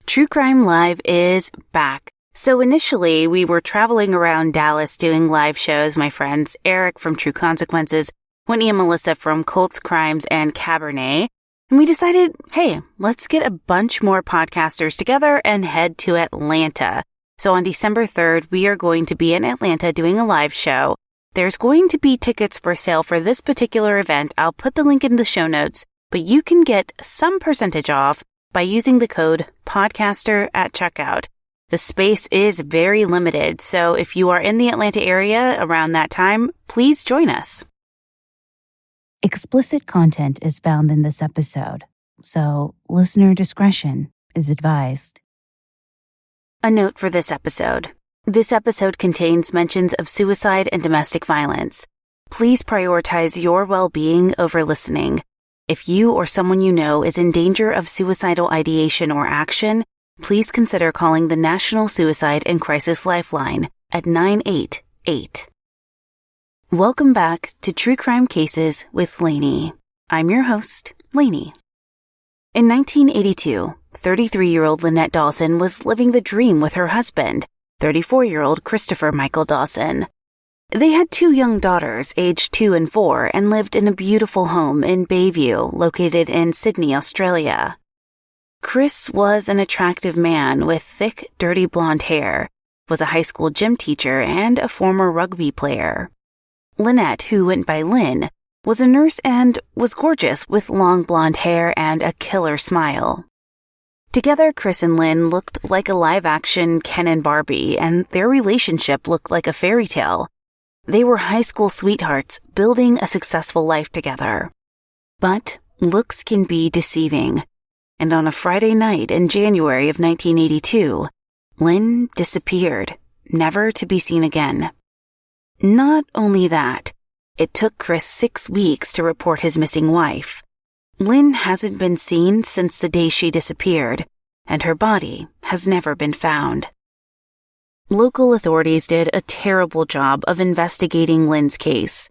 True Crime Live is back. So initially, we were traveling around Dallas doing live shows, my friends Eric from True Consequences, Whitney and Melissa from Colts Crimes and Cabernet. And we decided, hey, let's get a bunch more podcasters together and head to Atlanta. So on December 3rd, we are going to be in Atlanta doing a live show. There's going to be tickets for sale for this particular event. I'll put the link in the show notes, but you can get some percentage off by using the code podcaster at checkout. The space is very limited, so if you are in the Atlanta area around that time, please join us. Explicit content is found in this episode, so listener discretion is advised. A note for this episode. This episode contains mentions of suicide and domestic violence. Please prioritize your well-being over listening. If you or someone you know is in danger of suicidal ideation or action, please consider calling the National Suicide and Crisis Lifeline at 988. Welcome back to True Crime Cases with Lainey. I'm your host, Lainey. In 1982, 33-year-old Lynette Dawson was living the dream with her husband, 34-year-old Christopher Michael Dawson. They had two young daughters, aged 2 and 4, and lived in a beautiful home in Bayview, located in Sydney, Australia. Chris was an attractive man with thick, dirty blonde hair, was a high school gym teacher, and a former rugby player. Lynette, who went by Lynn, was a nurse and was gorgeous with long blonde hair and a killer smile. Together, Chris and Lynn looked like a live-action Ken and Barbie, and their relationship looked like a fairy tale. They were high school sweethearts building a successful life together. But looks can be deceiving. And on a Friday night in January of 1982, Lynn disappeared, never to be seen again. Not only that, it took Chris 6 weeks to report his missing wife. Lynn hasn't been seen since the day she disappeared, and her body has never been found. Local authorities did a terrible job of investigating Lynn's case.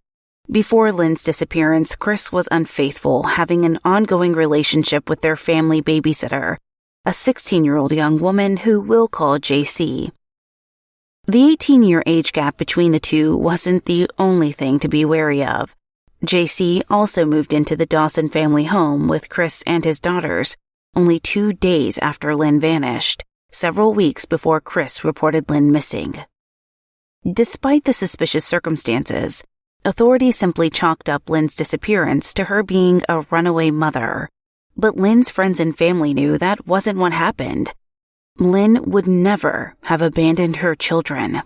Before Lynn's disappearance, Chris was unfaithful, having an ongoing relationship with their family babysitter, a 16-year-old young woman who we'll call JC. The 18-year age gap between the two wasn't the only thing to be wary of. JC also moved into the Dawson family home with Chris and his daughters only 2 days after Lynn vanished, several weeks before Chris reported Lynn missing. Despite the suspicious circumstances, authorities simply chalked up Lynn's disappearance to her being a runaway mother. But Lynn's friends and family knew that wasn't what happened. Lynn would never have abandoned her children.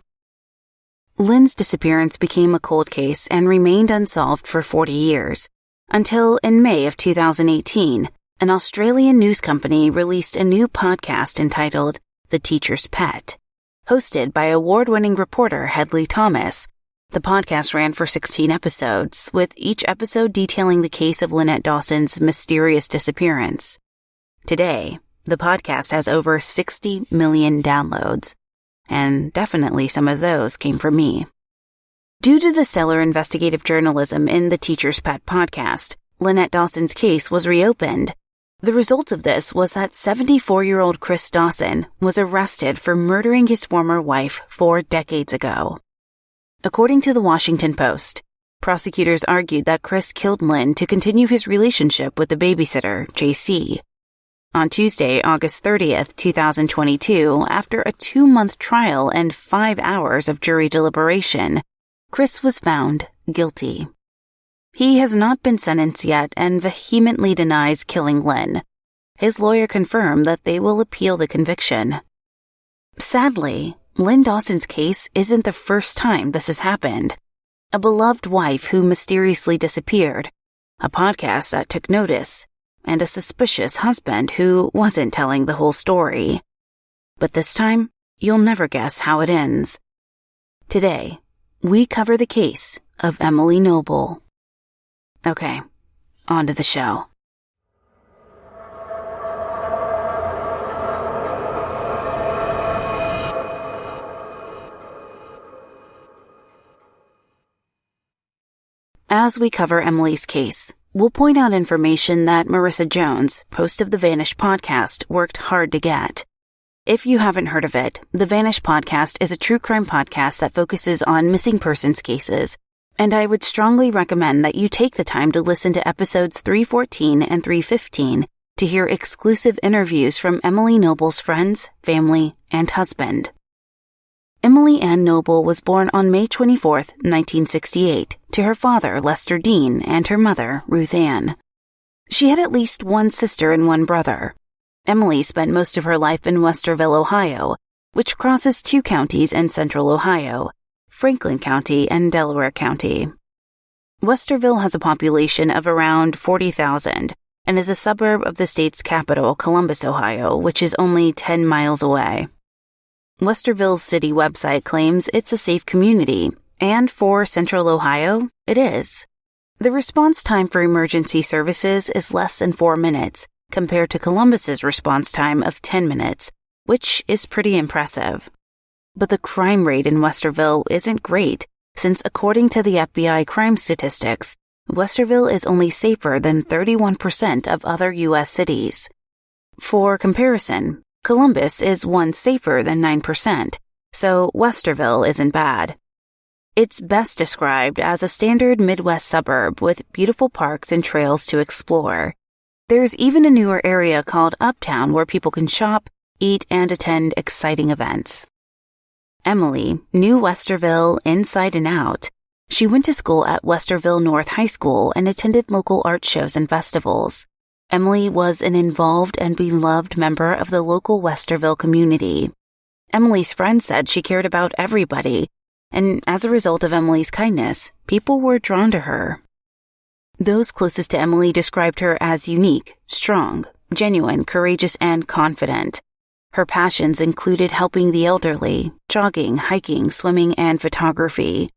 Lynn's disappearance became a cold case and remained unsolved for 40 years, until in May of 2018, an Australian news company released a new podcast entitled The Teacher's Pet. Hosted by award-winning reporter Hedley Thomas, the podcast ran for 16 episodes, with each episode detailing the case of Lynette Dawson's mysterious disappearance. Today, the podcast has over 60 million downloads, and definitely some of those came from me. Due to the stellar investigative journalism in the Teacher's Pet podcast, Lynette Dawson's case was reopened. The result of this was that 74-year-old Chris Dawson was arrested for murdering his former wife 4 decades ago. According to the Washington Post, prosecutors argued that Chris killed Lynn to continue his relationship with the babysitter, JC. On Tuesday, August 30th, 2022, after a 2-month trial and 5 hours of jury deliberation, Chris was found guilty. He has not been sentenced yet and vehemently denies killing Lynn. His lawyer confirmed that they will appeal the conviction. Sadly, Lynn Dawson's case isn't the first time this has happened. A beloved wife who mysteriously disappeared, a podcast that took notice, and a suspicious husband who wasn't telling the whole story. But this time, you'll never guess how it ends. Today, we cover the case of Emily Noble. Okay, on to the show. As we cover Emily's case, we'll point out information that Marissa Jones, host of the Vanished podcast, worked hard to get. If you haven't heard of it, the Vanish podcast is a true crime podcast that focuses on missing persons cases, and I would strongly recommend that you take the time to listen to episodes 314 and 315 to hear exclusive interviews from Emily Noble's friends, family, and husband. Emily Ann Noble was born on May 24, 1968, to her father, Lester Dean, and her mother, Ruth Ann. She had at least one sister and one brother. Emily spent most of her life in Westerville, Ohio, which crosses two counties in central Ohio, Franklin County and Delaware County. Westerville has a population of around 40,000 and is a suburb of the state's capital, Columbus, Ohio, which is only 10 miles away. Westerville's city website claims it's a safe community, and for Central Ohio, it is. The response time for emergency services is less than 4 minutes, compared to Columbus's response time of 10 minutes, which is pretty impressive. But the crime rate in Westerville isn't great, since according to the FBI crime statistics, Westerville is only safer than 31% of other U.S. cities. For comparison, Columbus is one safer than 9%, so Westerville isn't bad. It's best described as a standard Midwest suburb with beautiful parks and trails to explore. There's even a newer area called Uptown where people can shop, eat, and attend exciting events. Emily knew Westerville inside and out. She went to school at Westerville North High School and attended local art shows and festivals. Emily was an involved and beloved member of the local Westerville community. Emily's friends said she cared about everybody, and as a result of Emily's kindness, people were drawn to her. Those closest to Emily described her as unique, strong, genuine, courageous, and confident. Her passions included helping the elderly, jogging, hiking, swimming, and photography.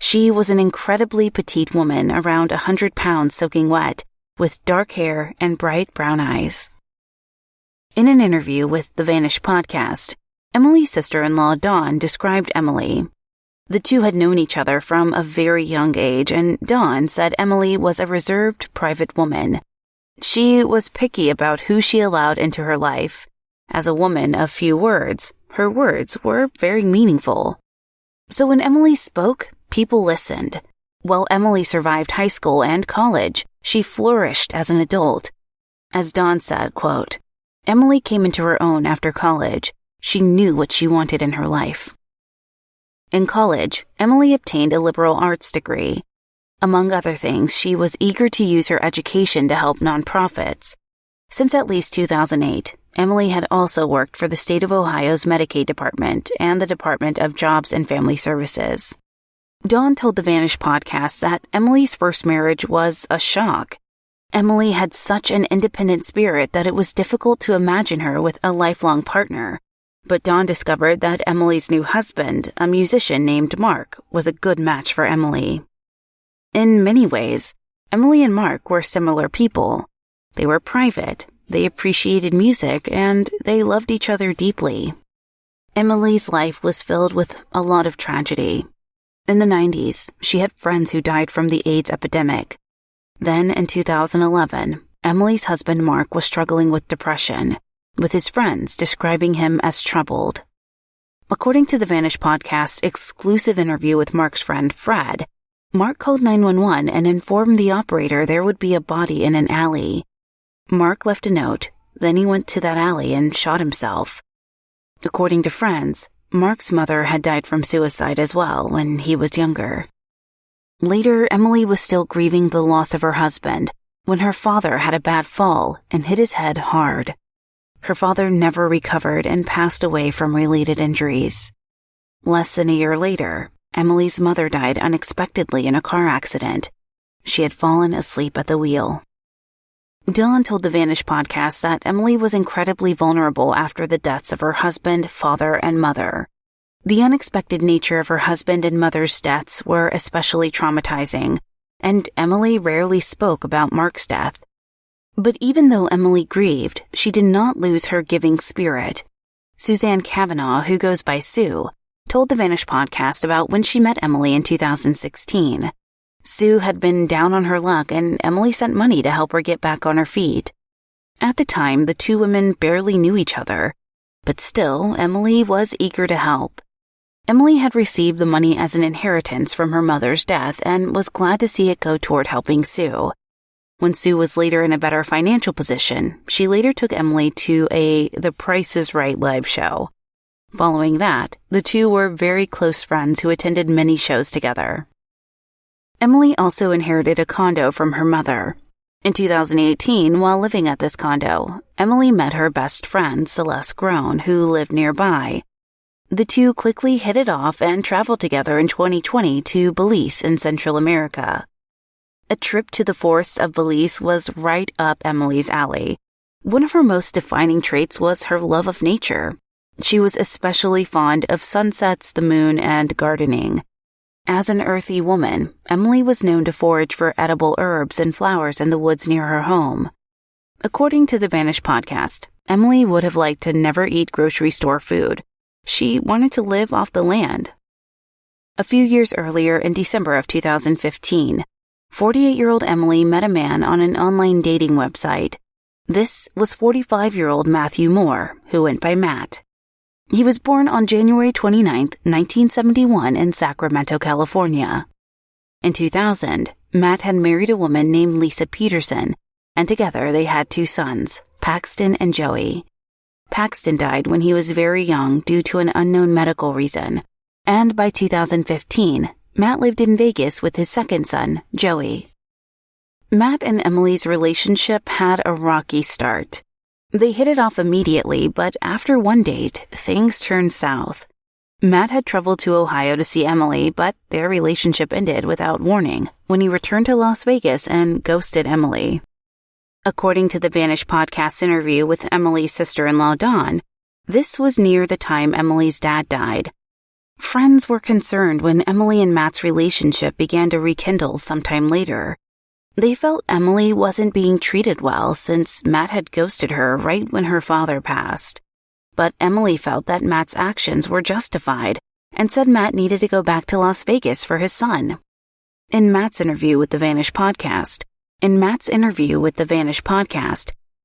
She was an incredibly petite woman, around 100 pounds soaking wet, with dark hair and bright brown eyes. In an interview with the Vanish podcast, Emily's sister-in-law Dawn described Emily. The two had known each other from a very young age, and Dawn said Emily was a reserved, private woman. She was picky about who she allowed into her life. As a woman of few words, her words were very meaningful. So when Emily spoke, people listened. While Emily survived high school and college, she flourished as an adult. As Dawn said, quote, "Emily came into her own after college. She knew what she wanted in her life." In college, Emily obtained a liberal arts degree. Among other things, she was eager to use her education to help nonprofits. Since at least 2008, Emily had also worked for the state of Ohio's Medicaid Department and the Department of Jobs and Family Services. Dawn told the Vanish podcast that Emily's first marriage was a shock. Emily had such an independent spirit that it was difficult to imagine her with a lifelong partner. But Dawn discovered that Emily's new husband, a musician named Mark, was a good match for Emily. In many ways, Emily and Mark were similar people. They were private, they appreciated music, and they loved each other deeply. Emily's life was filled with a lot of tragedy. In the 90s, she had friends who died from the AIDS epidemic. Then, in 2011, Emily's husband Mark was struggling with depression, with his friends describing him as troubled. According to the Vanish podcast's exclusive interview with Mark's friend Fred, Mark called 911 and informed the operator there would be a body in an alley. Mark left a note, then he went to that alley and shot himself. According to friends, Mark's mother had died from suicide as well when he was younger. Later, Emily was still grieving the loss of her husband when her father had a bad fall and hit his head hard. Her father never recovered and passed away from related injuries. Less than a year later, Emily's mother died unexpectedly in a car accident. She had fallen asleep at the wheel. Dawn told the Vanish podcast that Emily was incredibly vulnerable after the deaths of her husband, father, and mother. The unexpected nature of her husband and mother's deaths were especially traumatizing, and Emily rarely spoke about Mark's death. But even though Emily grieved, she did not lose her giving spirit. Suzanne Kavanaugh, who goes by Sue, told the Vanish podcast about when she met Emily in 2016. Sue had been down on her luck, and Emily sent money to help her get back on her feet. At the time, the two women barely knew each other. But still, Emily was eager to help. Emily had received the money as an inheritance from her mother's death and was glad to see it go toward helping Sue. When Sue was later in a better financial position, she later took Emily to The Price is Right live show. Following that, the two were very close friends who attended many shows together. Emily also inherited a condo from her mother. In 2018, while living at this condo, Emily met her best friend, Celeste Groen, who lived nearby. The two quickly hit it off and traveled together in 2020 to Belize in Central America. A trip to the forests of Belize was right up Emily's alley. One of her most defining traits was her love of nature. She was especially fond of sunsets, the moon, and gardening. As an earthy woman, Emily was known to forage for edible herbs and flowers in the woods near her home. According to the Vanish podcast, Emily would have liked to never eat grocery store food. She wanted to live off the land. A few years earlier, in December of 2015, 48-year-old Emily met a man on an online dating website. This was 45-year-old Matthew Moore, who went by Matt. He was born on January 29, 1971 in Sacramento, California. In 2000, Matt had married a woman named Lisa Peterson, and together they had two sons, Paxton and Joey. Paxton died when he was very young due to an unknown medical reason, and by 2015, Matt lived in Vegas with his second son, Joey. Matt and Emily's relationship had a rocky start. They hit it off immediately, but after one date, things turned south. Matt had traveled to Ohio to see Emily, but their relationship ended without warning when he returned to Las Vegas and ghosted Emily. According to the Vanish podcast's interview with Emily's sister-in-law, Dawn, this was near the time Emily's dad died. Friends were concerned when Emily and Matt's relationship began to rekindle sometime later. They felt Emily wasn't being treated well since Matt had ghosted her right when her father passed. But Emily felt that Matt's actions were justified and said Matt needed to go back to Las Vegas for his son. In Matt's interview with the Vanish podcast,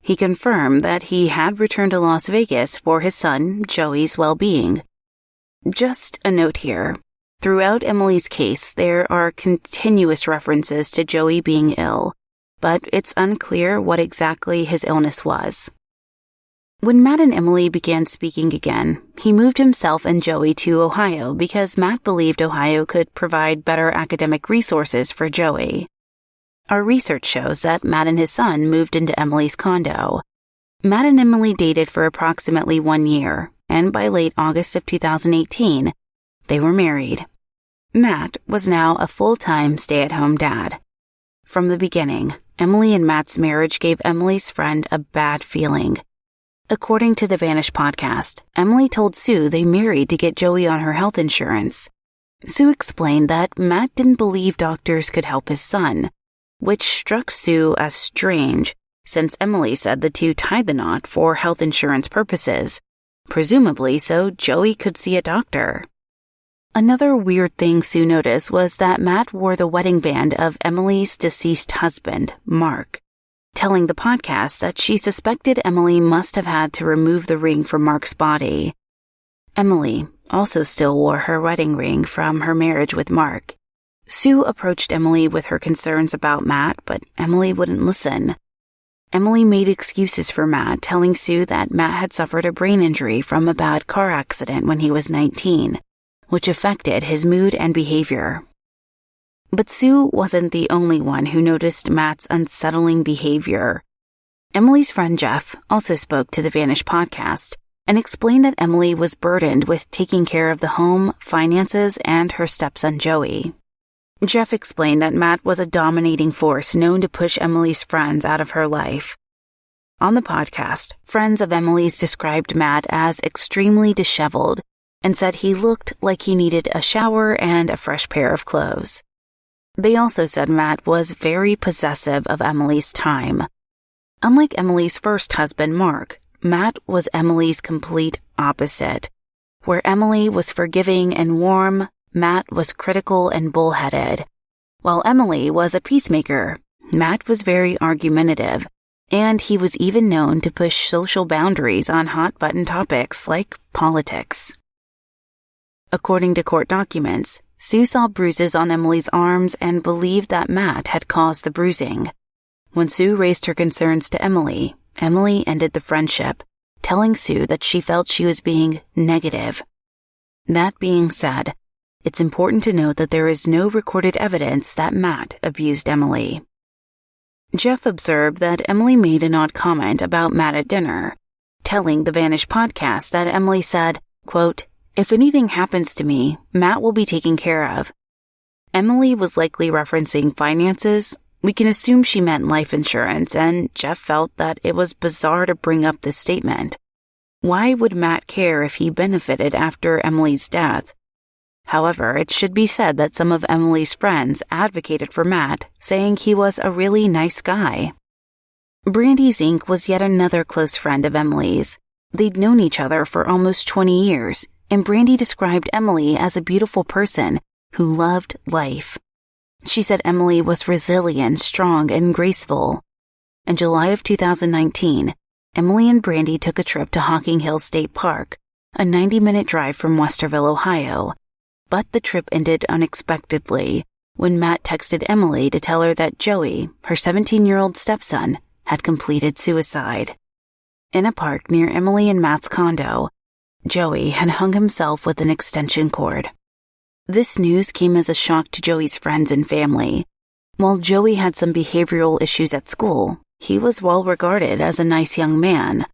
he confirmed that he had returned to Las Vegas for his son, Joey's well-being. Just a note here. Throughout Emily's case, there are continuous references to Joey being ill, but it's unclear what exactly his illness was. When Matt and Emily began speaking again, he moved himself and Joey to Ohio because Matt believed Ohio could provide better academic resources for Joey. Our research shows that Matt and his son moved into Emily's condo. Matt and Emily dated for approximately 1 year, and by late August of 2018, they were married. Matt was now a full-time stay-at-home dad. From the beginning, Emily and Matt's marriage gave Emily's friend a bad feeling. According to the Vanish podcast, Emily told Sue they married to get Joey on her health insurance. Sue explained that Matt didn't believe doctors could help his son, which struck Sue as strange since Emily said the two tied the knot for health insurance purposes, presumably so Joey could see a doctor. Another weird thing Sue noticed was that Matt wore the wedding band of Emily's deceased husband, Mark, telling the podcast that she suspected Emily must have had to remove the ring from Mark's body. Emily also still wore her wedding ring from her marriage with Mark. Sue approached Emily with her concerns about Matt, but Emily wouldn't listen. Emily made excuses for Matt, telling Sue that Matt had suffered a brain injury from a bad car accident when he was 19, which affected his mood and behavior. But Sue wasn't the only one who noticed Matt's unsettling behavior. Emily's friend Jeff also spoke to the Vanish podcast and explained that Emily was burdened with taking care of the home, finances, and her stepson Joey. Jeff explained that Matt was a dominating force known to push Emily's friends out of her life. On the podcast, friends of Emily's described Matt as extremely disheveled and said he looked like he needed a shower and a fresh pair of clothes. They also said Matt was very possessive of Emily's time. Unlike Emily's first husband, Mark, Matt was Emily's complete opposite. Where Emily was forgiving and warm, Matt was critical and bullheaded. While Emily was a peacemaker, Matt was very argumentative, And he was even known to push social boundaries on hot-button topics like politics. According to court documents, Sue saw bruises on Emily's arms and believed that Matt had caused the bruising. When Sue raised her concerns to Emily, Emily ended the friendship, telling Sue that she felt she was being negative. That being said, it's important to note that there is no recorded evidence that Matt abused Emily. Jeff observed that Emily made an odd comment about Matt at dinner, telling the Vanish podcast that Emily said, quote, "If anything happens to me, Matt will be taken care of." Emily was likely referencing finances. We can assume she meant life insurance, and Jeff felt that it was bizarre to bring up this statement. Why would Matt care if he benefited after Emily's death? However, it should be said that some of Emily's friends advocated for Matt, saying he was a really nice guy. Brandy Zink was yet another close friend of Emily's. They'd known each other for almost 20 years, and Brandy described Emily as a beautiful person who loved life. She said Emily was resilient, strong, and graceful. In July of 2019, Emily and Brandy took a trip to Hocking Hills State Park, a 90-minute drive from Westerville, Ohio. But the trip ended unexpectedly when Matt texted Emily to tell her that Joey, her 17-year-old stepson, had completed suicide. In a park near Emily and Matt's condo, Joey had hung himself with an extension cord. This news came as a shock to Joey's friends and family. While Joey had some behavioral issues at school, he was well regarded as a nice young man.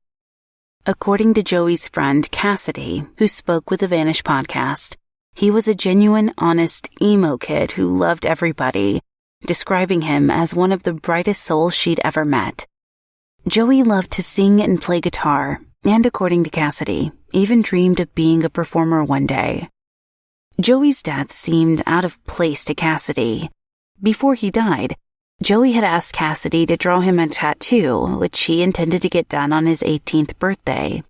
According to Joey's friend Cassidy, who spoke with the Vanish podcast, he was a genuine, honest, emo kid who loved everybody, describing him as one of the brightest souls she'd ever met. Joey loved to sing and play guitar, and according to Cassidy, even dreamed of being a performer one day. Joey's death seemed out of place to Cassidy. Before he died, Joey had asked Cassidy to draw him a tattoo, which he intended to get done on his 18th birthday.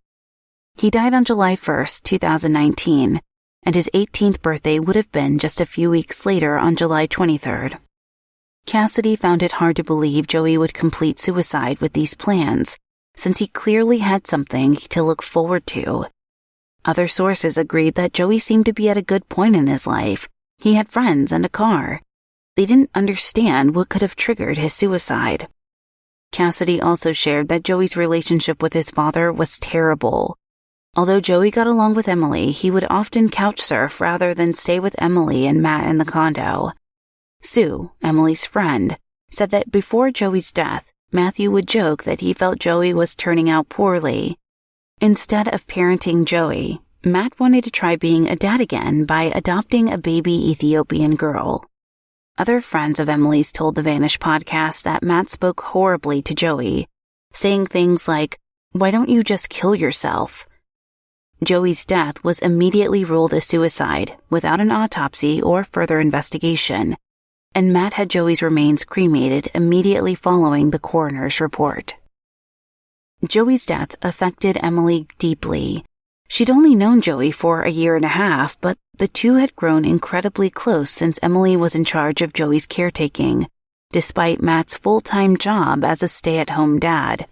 He died on July 1st, 2019, and his 18th birthday would have been just a few weeks later on July 23rd. Cassidy found it hard to believe Joey would complete suicide with these plans, since he clearly had something to look forward to. Other sources agreed that Joey seemed to be at a good point in his life. He had friends and a car. They didn't understand what could have triggered his suicide. Cassidy also shared that Joey's relationship with his father was terrible. Although Joey got along with Emily, he would often couch surf rather than stay with Emily and Matt in the condo. Sue, Emily's friend, said that before Joey's death, Matthew would joke that he felt Joey was turning out poorly. Instead of parenting Joey, Matt wanted to try being a dad again by adopting a baby Ethiopian girl. Other friends of Emily's told the Vanish podcast that Matt spoke horribly to Joey, saying things like, "Why don't you just kill yourself?" Joey's death was immediately ruled a suicide without an autopsy or further investigation, and Matt had Joey's remains cremated immediately following the coroner's report. Joey's death affected Emily deeply. She'd only known Joey for a year and a half, but the two had grown incredibly close since Emily was in charge of Joey's caretaking, despite Matt's full-time job as a stay-at-home dad.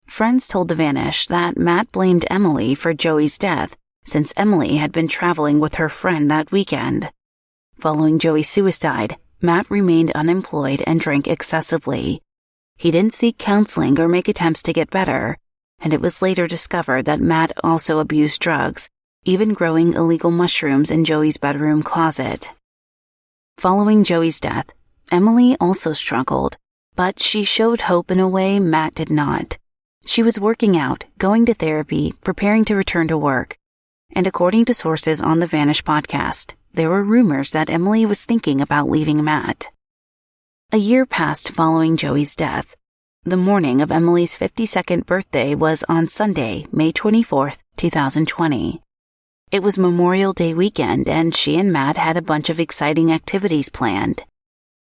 Friends told the Vanish that Matt blamed Emily for Joey's death since Emily had been traveling with her friend that weekend. Following Joey's suicide, Matt remained unemployed and drank excessively. He didn't seek counseling or make attempts to get better, and it was later discovered that Matt also abused drugs, even growing illegal mushrooms in Joey's bedroom closet. Following Joey's death, Emily also struggled, but she showed hope in a way Matt did not. She was working out, going to therapy, preparing to return to work, and according to sources on the Vanish podcast, there were rumors that Emily was thinking about leaving Matt. A year passed following Joey's death. The morning of Emily's 52nd birthday was on Sunday, May 24th, 2020. It was Memorial Day weekend, and she and Matt had a bunch of exciting activities planned.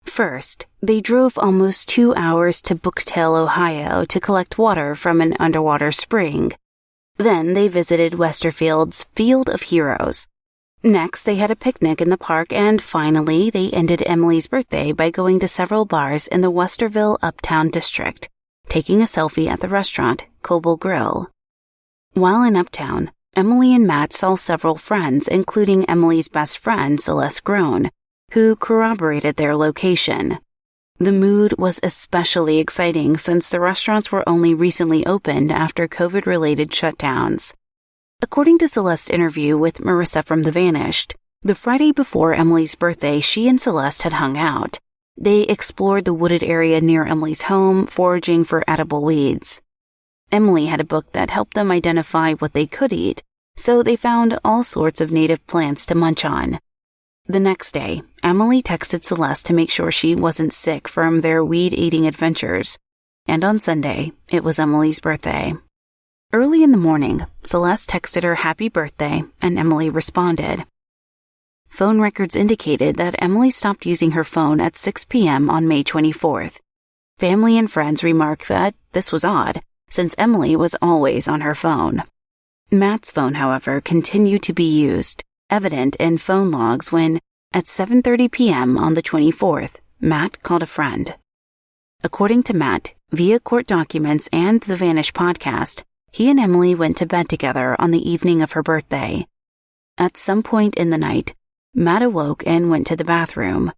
First, they drove almost 2 hours to Booktail, Ohio to collect water from an underwater spring. Then they visited Westerfield's Field of Heroes. Next, they had a picnic in the park, and finally, they ended Emily's birthday by going to several bars in the Westerville Uptown District, taking a selfie at the restaurant Coble Grill. While in Uptown, Emily and Matt saw several friends, including Emily's best friend, Celeste Groen, who corroborated their location. The mood was especially exciting since the restaurants were only recently opened after COVID-related shutdowns. According to Celeste's interview with Marissa from The Vanished, the Friday before Emily's birthday, she and Celeste had hung out. They explored the wooded area near Emily's home, foraging for edible weeds. Emily had a book that helped them identify what they could eat, so they found all sorts of native plants to munch on. The next day, Emily texted Celeste to make sure she wasn't sick from their weed-eating adventures, and on Sunday, it was Emily's birthday. Early in the morning, Celeste texted her happy birthday, and Emily responded. Phone records indicated that Emily stopped using her phone at 6 p.m. on May 24th. Family and friends remarked that this was odd, since Emily was always on her phone. Matt's phone, however, continued to be used, evident in phone logs when, at 7:30 p.m. on the 24th, Matt called a friend. According to Matt, via court documents and the Vanish podcast, he and Emily went to bed together on the evening of her birthday. At some point in the night, Matt awoke and went to the bathroom.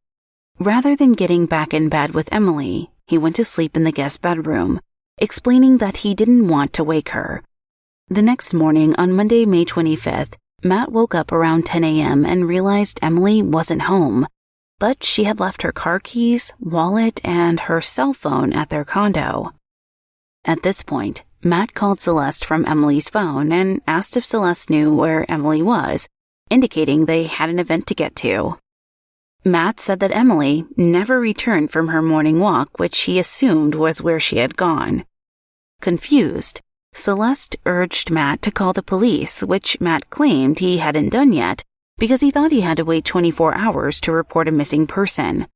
Rather than getting back in bed with Emily, he went to sleep in the guest bedroom, explaining that he didn't want to wake her. The next morning, on Monday, May 25th, Matt woke up around 10 a.m. and realized Emily wasn't home, but she had left her car keys, wallet, and her cell phone at their condo. At this point, Matt called Celeste from Emily's phone and asked if Celeste knew where Emily was, indicating they had an event to get to. Matt said that Emily never returned from her morning walk, which he assumed was where she had gone. Confused, Celeste urged Matt to call the police, which Matt claimed he hadn't done yet because he thought he had to wait 24 hours to report a missing person.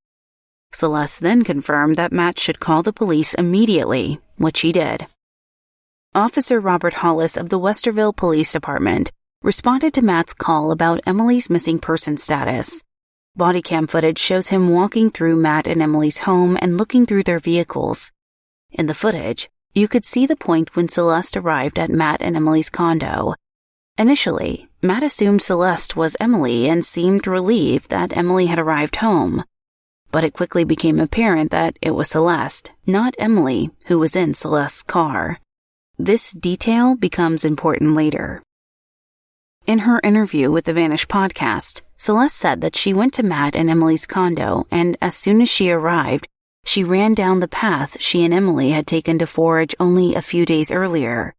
Celeste then confirmed that Matt should call the police immediately, which he did. Officer Robert Hollis of the Westerville Police Department responded to Matt's call about Emily's missing person status. Body cam footage shows him walking through Matt and Emily's home and looking through their vehicles. In the footage, you could see the point when Celeste arrived at Matt and Emily's condo. Initially, Matt assumed Celeste was Emily and seemed relieved that Emily had arrived home. But it quickly became apparent that it was Celeste, not Emily, who was in Celeste's car. This detail becomes important later. In her interview with the Vanish podcast, Celeste said that she went to Matt and Emily's condo, and as soon as she arrived, she ran down the path she and Emily had taken to forage only a few days earlier.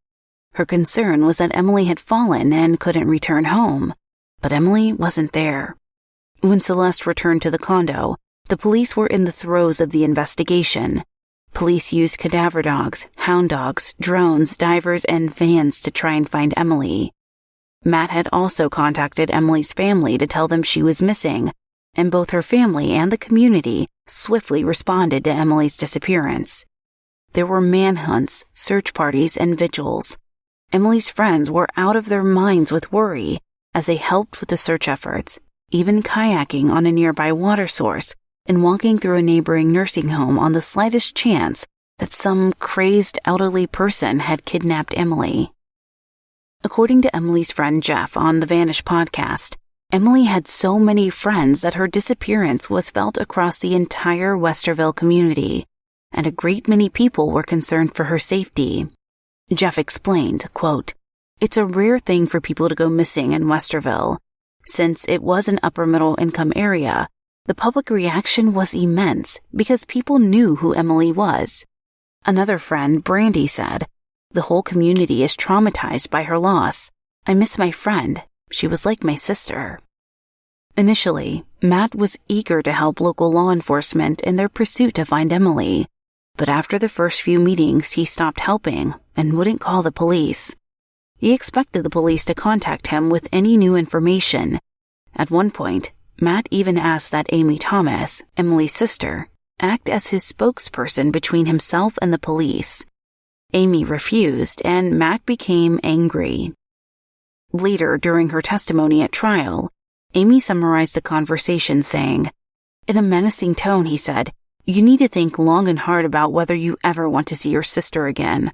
Her concern was that Emily had fallen and couldn't return home, but Emily wasn't there. When Celeste returned to the condo, the police were in the throes of the investigation. Police used cadaver dogs, hound dogs, drones, divers, and vans to try and find Emily. Matt had also contacted Emily's family to tell them she was missing, and both her family and the community swiftly responded to Emily's disappearance. There were manhunts, search parties, and vigils. Emily's friends were out of their minds with worry as they helped with the search efforts, even kayaking on a nearby water source and walking through a neighboring nursing home on the slightest chance that some crazed elderly person had kidnapped Emily. According to Emily's friend Jeff on the Vanish podcast, Emily had so many friends that her disappearance was felt across the entire Westerville community, and a great many people were concerned for her safety. Jeff explained, quote, "It's a rare thing for people to go missing in Westerville. Since it was an upper-middle income area, the public reaction was immense because people knew who Emily was." Another friend, Brandy, said, "The whole community is traumatized by her loss. I miss my friend. She was like my sister." Initially, Matt was eager to help local law enforcement in their pursuit to find Emily, but after the first few meetings, he stopped helping and wouldn't call the police. He expected the police to contact him with any new information. At one point, Matt even asked that Amy Thomas, Emily's sister, act as his spokesperson between himself and the police. Amy refused, and Matt became angry. Later, during her testimony at trial, Amy summarized the conversation saying, "In a menacing tone, he said, You need to think long and hard about whether you ever want to see your sister again."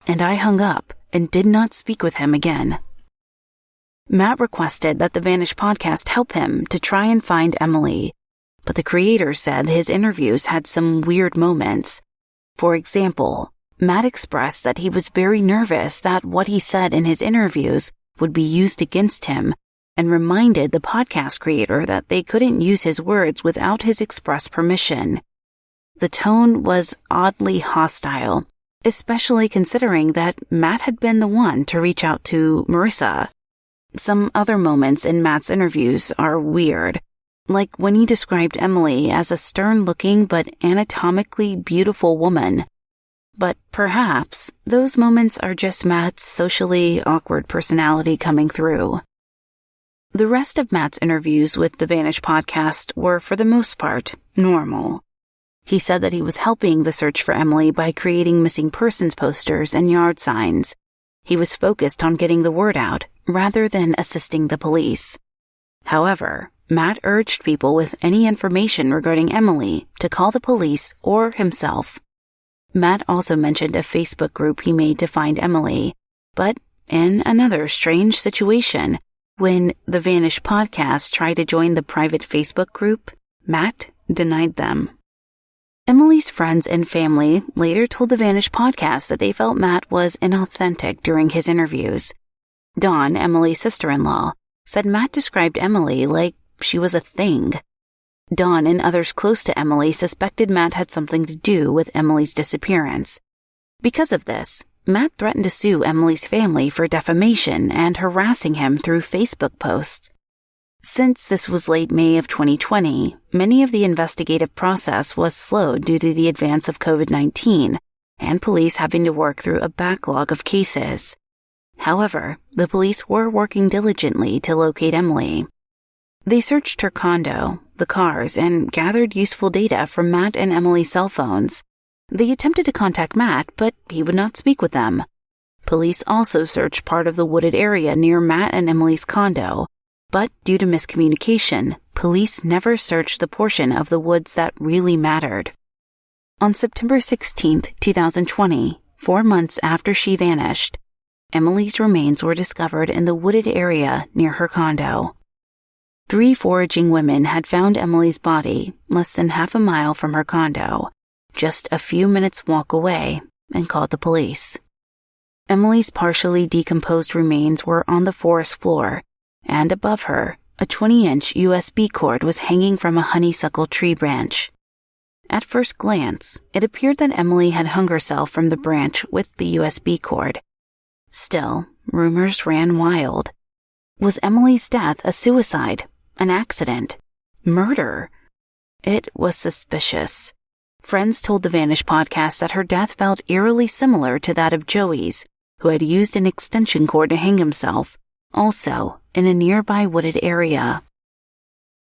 And I hung up and did not speak with him again. Matt requested that the Vanish podcast help him to try and find Emily, but the creator said his interviews had some weird moments. For example, Matt expressed that he was very nervous that what he said in his interviews would be used against him, and reminded the podcast creator that they couldn't use his words without his express permission. The tone was oddly hostile, especially considering that Matt had been the one to reach out to Marissa. Some other moments in Matt's interviews are weird, like when he described Emily as a stern-looking but anatomically beautiful woman. But perhaps those moments are just Matt's socially awkward personality coming through. The rest of Matt's interviews with the Vanish podcast were, for the most part, normal. He said that he was helping the search for Emily by creating missing persons posters and yard signs. He was focused on getting the word out rather than assisting the police. However, Matt urged people with any information regarding Emily to call the police or himself. Matt also mentioned a Facebook group he made to find Emily, but in another strange situation, when the Vanish podcast tried to join the private Facebook group, Matt denied them. Emily's friends and family later told the Vanish podcast that they felt Matt was inauthentic during his interviews. Dawn, Emily's sister-in-law, said Matt described Emily like she was a thing. Dawn and others close to Emily suspected Matt had something to do with Emily's disappearance. Because of this, Matt threatened to sue Emily's family for defamation and harassing him through Facebook posts. Since this was late May of 2020, many of the investigative process was slowed due to the advance of COVID-19 and police having to work through a backlog of cases. However, the police were working diligently to locate Emily. They searched her condo, the cars, and gathered useful data from Matt and Emily's cell phones. They attempted to contact Matt, but he would not speak with them. Police also searched part of the wooded area near Matt and Emily's condo, but due to miscommunication, police never searched the portion of the woods that really mattered. On September 16, 2020, 4 months after she vanished, Emily's remains were discovered in the wooded area near her condo. 3 foraging women had found Emily's body less than half a mile from her condo, just a few minutes' walk away, and called the police. Emily's partially decomposed remains were on the forest floor, and above her, a 20-inch USB cord was hanging from a honeysuckle tree branch. At first glance, it appeared that Emily had hung herself from the branch with the USB cord. Still, rumors ran wild. Was Emily's death a suicide, an accident, murder? It was suspicious. Friends told the Vanish podcast that her death felt eerily similar to that of Joey's, who had used an extension cord to hang himself, also in a nearby wooded area.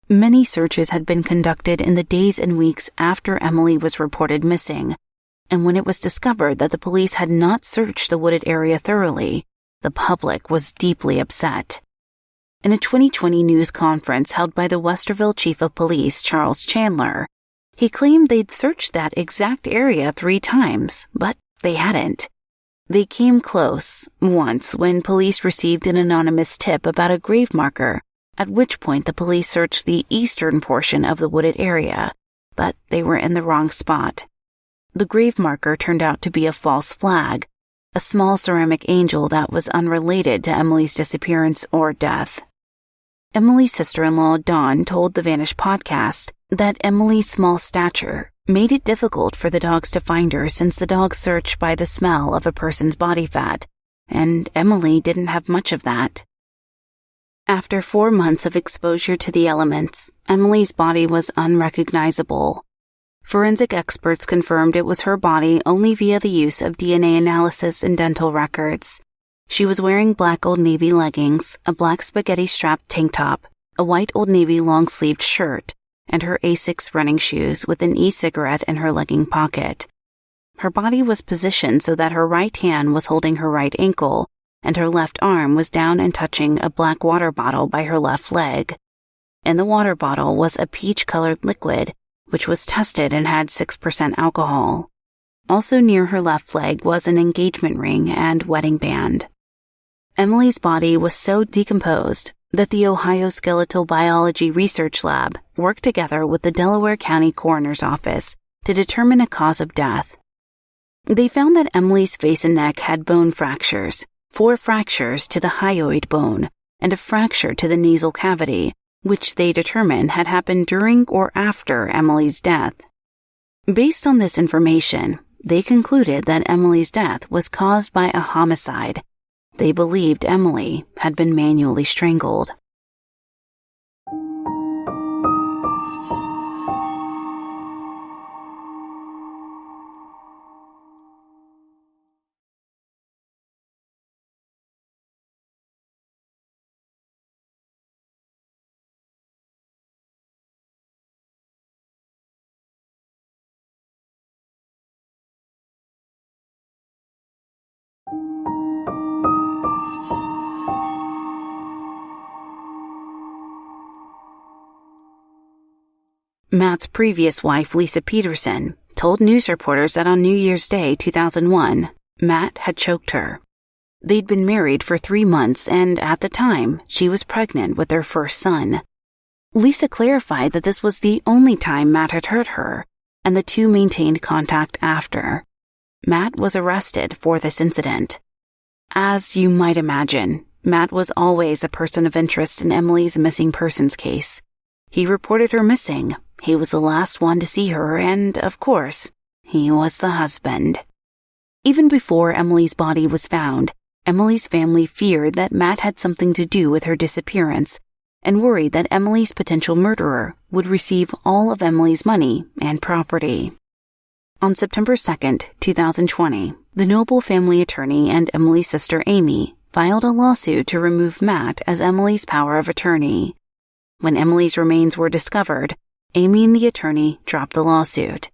Many searches had been conducted in the days and weeks after Emily was reported missing, and when it was discovered that the police had not searched the wooded area thoroughly, the public was deeply upset. In a 2020 news conference held by the Westerville Chief of Police, Charles Chandler, he claimed they'd searched that exact area 3 times, but they hadn't. They came close once when police received an anonymous tip about a grave marker, at which point the police searched the eastern portion of the wooded area, but they were in the wrong spot. The grave marker turned out to be a false flag, a small ceramic angel that was unrelated to Emily's disappearance or death. Emily's sister-in-law, Dawn, told the Vanish podcast that Emily's small stature made it difficult for the dogs to find her since the dogs search by the smell of a person's body fat, and Emily didn't have much of that. After 4 months of exposure to the elements, Emily's body was unrecognizable. Forensic experts confirmed it was her body only via the use of DNA analysis and dental records. She was wearing black Old Navy leggings, a black spaghetti-strapped tank top, a white Old Navy long-sleeved shirt, and her Asics running shoes with an e-cigarette in her legging pocket. Her body was positioned so that her right hand was holding her right ankle, and her left arm was down and touching a black water bottle by her left leg. In the water bottle was a peach-colored liquid, which was tested and had 6% alcohol. Also near her left leg was an engagement ring and wedding band. Emily's body was so decomposed that the Ohio Skeletal Biology Research Lab worked together with the Delaware County Coroner's Office to determine a cause of death. They found that Emily's face and neck had bone fractures, 4 fractures to the hyoid bone, and a fracture to the nasal cavity, which they determined had happened during or after Emily's death. Based on this information, they concluded that Emily's death was caused by a homicide. They believed Emily had been manually strangled. Matt's previous wife, Lisa Peterson, told news reporters that on New Year's Day 2001, Matt had choked her. They'd been married for 3 months, and at the time, she was pregnant with their first son. Lisa clarified that this was the only time Matt had hurt her, and the two maintained contact after. Matt was arrested for this incident. As you might imagine, Matt was always a person of interest in Emily's missing persons case. He reported her missing. He was the last one to see her, and, of course, he was the husband. Even before Emily's body was found, Emily's family feared that Matt had something to do with her disappearance and worried that Emily's potential murderer would receive all of Emily's money and property. On September 2, 2020, the Noble family attorney and Emily's sister Amy filed a lawsuit to remove Matt as Emily's power of attorney. When Emily's remains were discovered, Amy and the attorney dropped the lawsuit.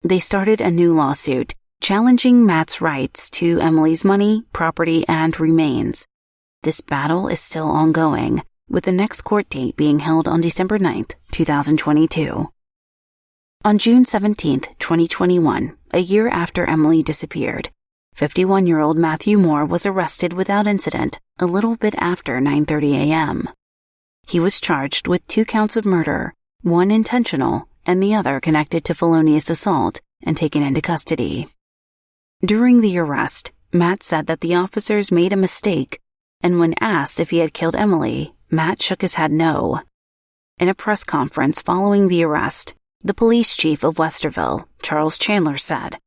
They started a new lawsuit, challenging Matt's rights to Emily's money, property, and remains. This battle is still ongoing, with the next court date being held on December 9, 2022. On June 17, 2021, a year after Emily disappeared, 51-year-old Matthew Moore was arrested without incident a little bit after 9:30 a.m. He was charged with 2 counts of murder, 1 intentional, and the other connected to felonious assault, and taken into custody. During the arrest, Matt said that the officers made a mistake, and when asked if he had killed Emily, Matt shook his head no. In a press conference following the arrest, the police chief of Westerville, Charles Chandler, said,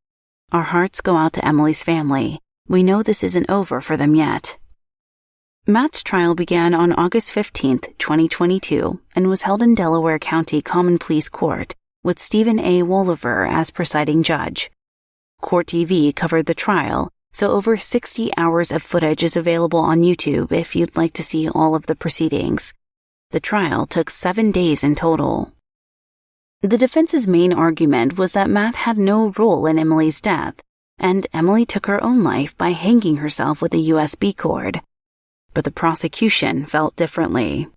"Our hearts go out to Emily's family. We know this isn't over for them yet." Matt's trial began on August 15, 2022, and was held in Delaware County Common Pleas Court, with Stephen A. Wolliver as presiding judge. Court TV covered the trial, so over 60 hours of footage is available on YouTube if you'd like to see all of the proceedings. The trial took 7 days in total. The defense's main argument was that Matt had no role in Emily's death, and Emily took her own life by hanging herself with a USB cord. But the prosecution felt differently.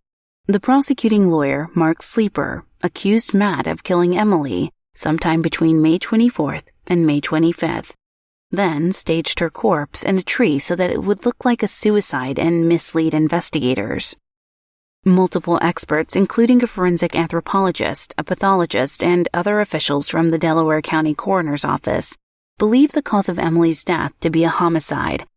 The prosecuting lawyer, Mark Sleeper, accused Matt of killing Emily sometime between May 24th and May 25th, then staged her corpse in a tree so that it would look like a suicide and mislead investigators. Multiple experts, including a forensic anthropologist, a pathologist, and other officials from the Delaware County Coroner's Office, believe the cause of Emily's death to be a homicide.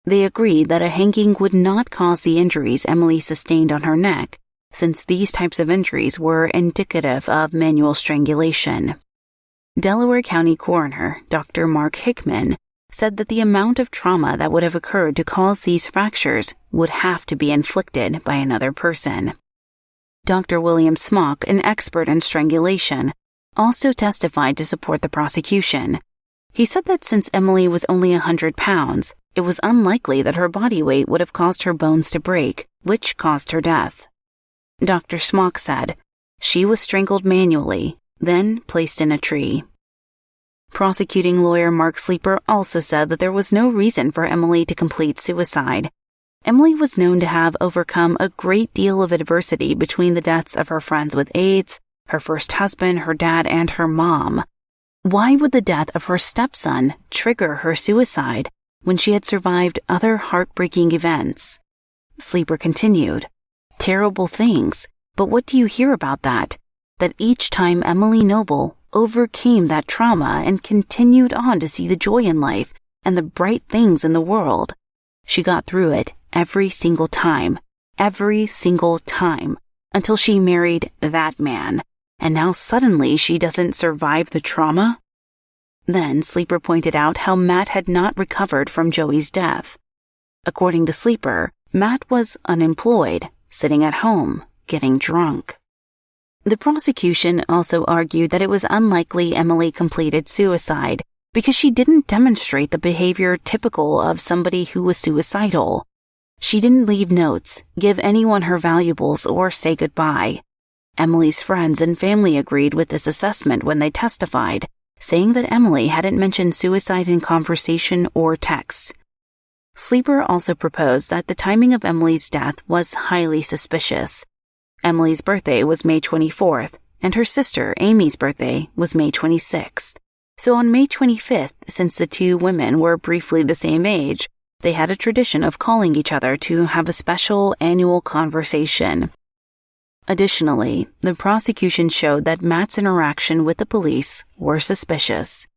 They agreed that a hanging would not cause the injuries Emily sustained on her neck, since these types of injuries were indicative of manual strangulation. Delaware County Coroner Dr. Mark Hickman said that the amount of trauma that would have occurred to cause these fractures would have to be inflicted by another person. Dr. William Smock, an expert in strangulation, also testified to support the prosecution. He said that since Emily was only 100 pounds, it was unlikely that her body weight would have caused her bones to break, which caused her death. Dr. Smock said, "She was strangled manually, then placed in a tree." Prosecuting lawyer Mark Sleeper also said that there was no reason for Emily to complete suicide. Emily was known to have overcome a great deal of adversity between the deaths of her friends with AIDS, her first husband, her dad, and her mom. Why would the death of her stepson trigger her suicide when she had survived other heartbreaking events? Sleeper continued, "Terrible things, but what do you hear about that? That each time Emily Noble overcame that trauma and continued on to see the joy in life and the bright things in the world. She got through it every single time, until she married that man, and now suddenly she doesn't survive the trauma?" Then Sleeper pointed out how Matt had not recovered from Joey's death. According to Sleeper, Matt was unemployed, sitting at home, getting drunk. The prosecution also argued that it was unlikely Emily completed suicide because she didn't demonstrate the behavior typical of somebody who was suicidal. She didn't leave notes, give anyone her valuables, or say goodbye. Emily's friends and family agreed with this assessment when they testified, saying that Emily hadn't mentioned suicide in conversation or texts. Sleeper also proposed that the timing of Emily's death was highly suspicious. Emily's birthday was May 24th, and her sister Amy's birthday was May 26th. So on May 25th, since the two women were briefly the same age, they had a tradition of calling each other to have a special annual conversation. Additionally, the prosecution showed that Matt's interaction with the police were suspicious.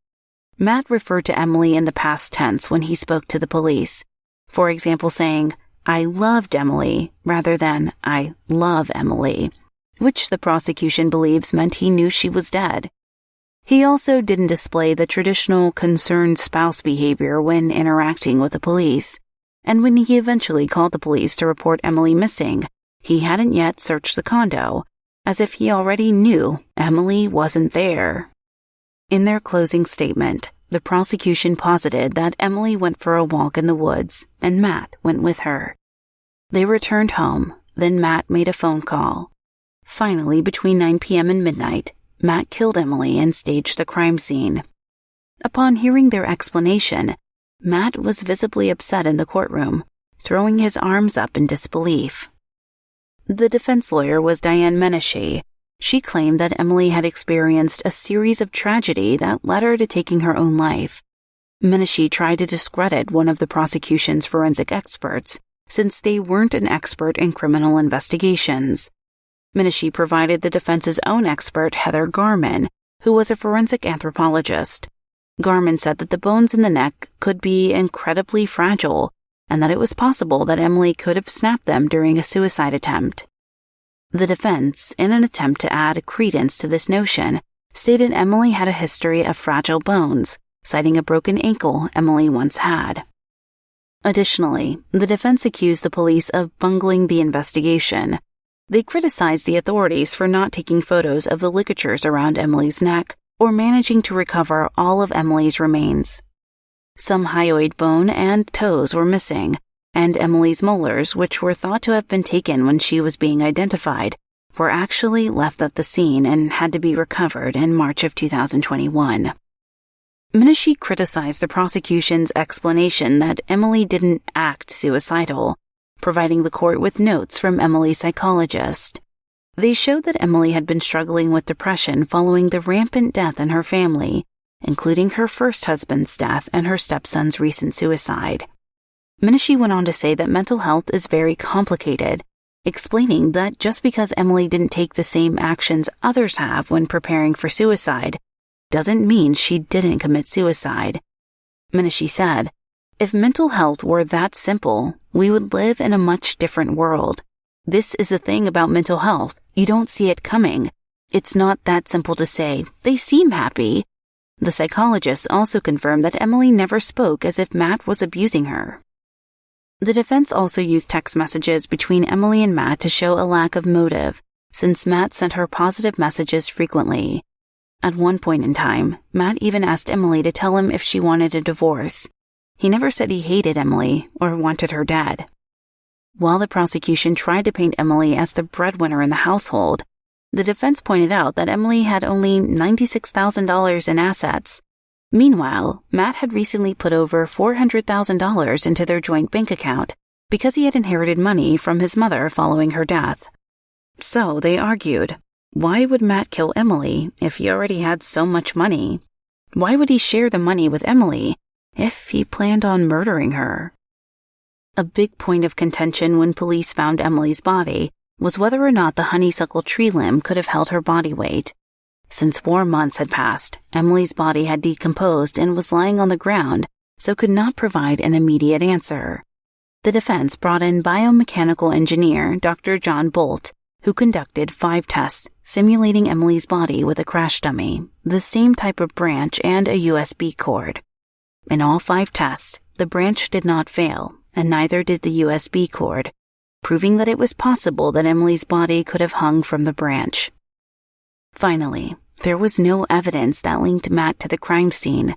Matt referred to Emily in the past tense when he spoke to the police, for example saying, "I loved Emily," rather than "I love Emily," which the prosecution believes meant he knew she was dead. He also didn't display the traditional concerned spouse behavior when interacting with the police, and when he eventually called the police to report Emily missing, he hadn't yet searched the condo, as if he already knew Emily wasn't there. In their closing statement, the prosecution posited that Emily went for a walk in the woods and Matt went with her. They returned home, then Matt made a phone call. Finally, between 9 p.m. and midnight, Matt killed Emily and staged the crime scene. Upon hearing their explanation, Matt was visibly upset in the courtroom, throwing his arms up in disbelief. The defense lawyer was Diane Menashe. She claimed that Emily had experienced a series of tragedy that led her to taking her own life. Menashe tried to discredit one of the prosecution's forensic experts, since they weren't an expert in criminal investigations. Menashe provided the defense's own expert, Heather Garman, who was a forensic anthropologist. Garman said that the bones in the neck could be incredibly fragile, and that it was possible that Emily could have snapped them during a suicide attempt. The defense, in an attempt to add credence to this notion, stated Emily had a history of fragile bones, citing a broken ankle Emily once had. Additionally, the defense accused the police of bungling the investigation. They criticized the authorities for not taking photos of the ligatures around Emily's neck or managing to recover all of Emily's remains. Some hyoid bone and toes were missing, and Emily's molars, which were thought to have been taken when she was being identified, were actually left at the scene and had to be recovered in March of 2021. Menashe criticized the prosecution's explanation that Emily didn't act suicidal, providing the court with notes from Emily's psychologist. They showed that Emily had been struggling with depression following the rampant death in her family, including her first husband's death and her stepson's recent suicide. Menashe went on to say that mental health is very complicated, explaining that just because Emily didn't take the same actions others have when preparing for suicide, doesn't mean she didn't commit suicide. Menashe said, "If mental health were that simple, we would live in a much different world. This is the thing about mental health. You don't see it coming. It's not that simple to say, they seem happy." The psychologist also confirmed that Emily never spoke as if Matt was abusing her. The defense also used text messages between Emily and Matt to show a lack of motive, since Matt sent her positive messages frequently. At one point in time, Matt even asked Emily to tell him if she wanted a divorce. He never said he hated Emily or wanted her dead. While the prosecution tried to paint Emily as the breadwinner in the household, the defense pointed out that Emily had only $96,000 in assets. Meanwhile, Matt had recently put over $400,000 into their joint bank account because he had inherited money from his mother following her death. So they argued, Why would Matt kill Emily if he already had so much money? Why would he share the money with Emily if he planned on murdering her? A big point of contention when police found Emily's body was whether or not the honeysuckle tree limb could have held her body weight. Since 4 months had passed, Emily's body had decomposed and was lying on the ground, so could not provide an immediate answer. The defense brought in biomechanical engineer Dr. John Bolt, who conducted 5 tests simulating Emily's body with a crash dummy, the same type of branch, and a USB cord. In all 5 tests, the branch did not fail, and neither did the USB cord, proving that it was possible that Emily's body could have hung from the branch. Finally, there was no evidence that linked Matt to the crime scene.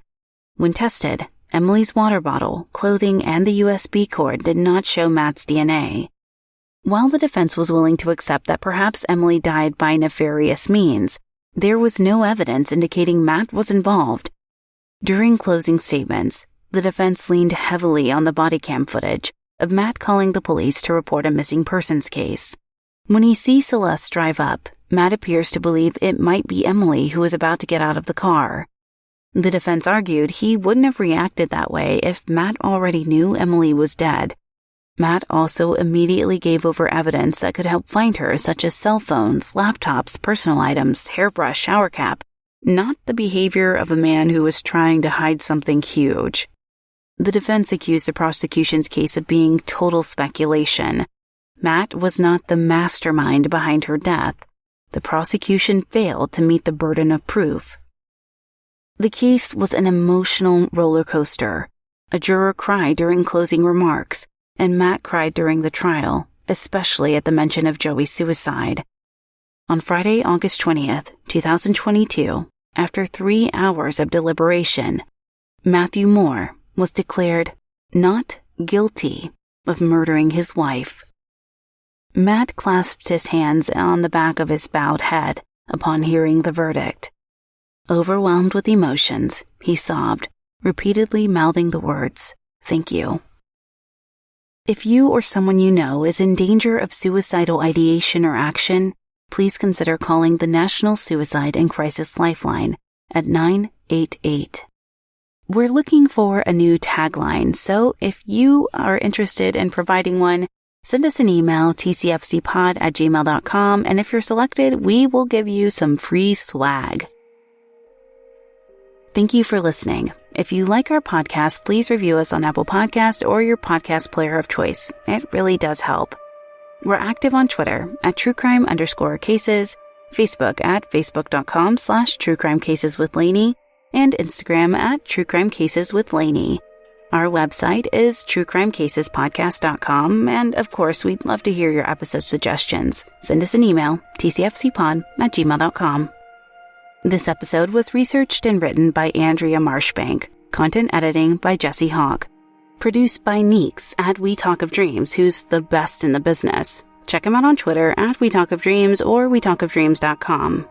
When tested, Emily's water bottle, clothing, and the USB cord did not show Matt's DNA. While the defense was willing to accept that perhaps Emily died by nefarious means, there was no evidence indicating Matt was involved. During closing statements, the defense leaned heavily on the body cam footage of Matt calling the police to report a missing persons case. When he sees Celeste drive up, Matt appears to believe it might be Emily who was about to get out of the car. The defense argued he wouldn't have reacted that way if Matt already knew Emily was dead. Matt also immediately gave over evidence that could help find her, such as cell phones, laptops, personal items, hairbrush, shower cap, not the behavior of a man who was trying to hide something huge. The defense accused the prosecution's case of being total speculation. Matt was not the mastermind behind her death. The prosecution failed to meet the burden of proof. The case was an emotional roller coaster. A juror cried during closing remarks, and Matt cried during the trial, especially at the mention of Joey's suicide. On Friday, August 20th, 2022, after 3 hours of deliberation, Matthew Moore was declared not guilty of murdering his wife. Matt clasped his hands on the back of his bowed head upon hearing the verdict. Overwhelmed with emotions, he sobbed, repeatedly mouthing the words, "Thank you." If you or someone you know is in danger of suicidal ideation or action, please consider calling the National Suicide and Crisis Lifeline at 988. We're looking for a new tagline, so if you are interested in providing one, send us an email, tcfcpod@gmail.com, and if you're selected, we will give you some free swag. Thank you for listening. If you like our podcast, please review us on Apple Podcasts or your podcast player of choice. It really does help. We're active on Twitter at truecrime_cases, Facebook at facebook.com/truecrimecaseswithlainey, and Instagram at truecrimecaseswithlainey. Our website is truecrimecasespodcast.com, and of course, we'd love to hear your episode suggestions. Send us an email, tcfcpod@gmail.com. This episode was researched and written by Andrea Marshbank. Content editing by Jesse Hawke. Produced by Neeks at We Talk of Dreams, who's the best in the business. Check him out on Twitter at We Talk of Dreams or WeTalkOfDreams.com.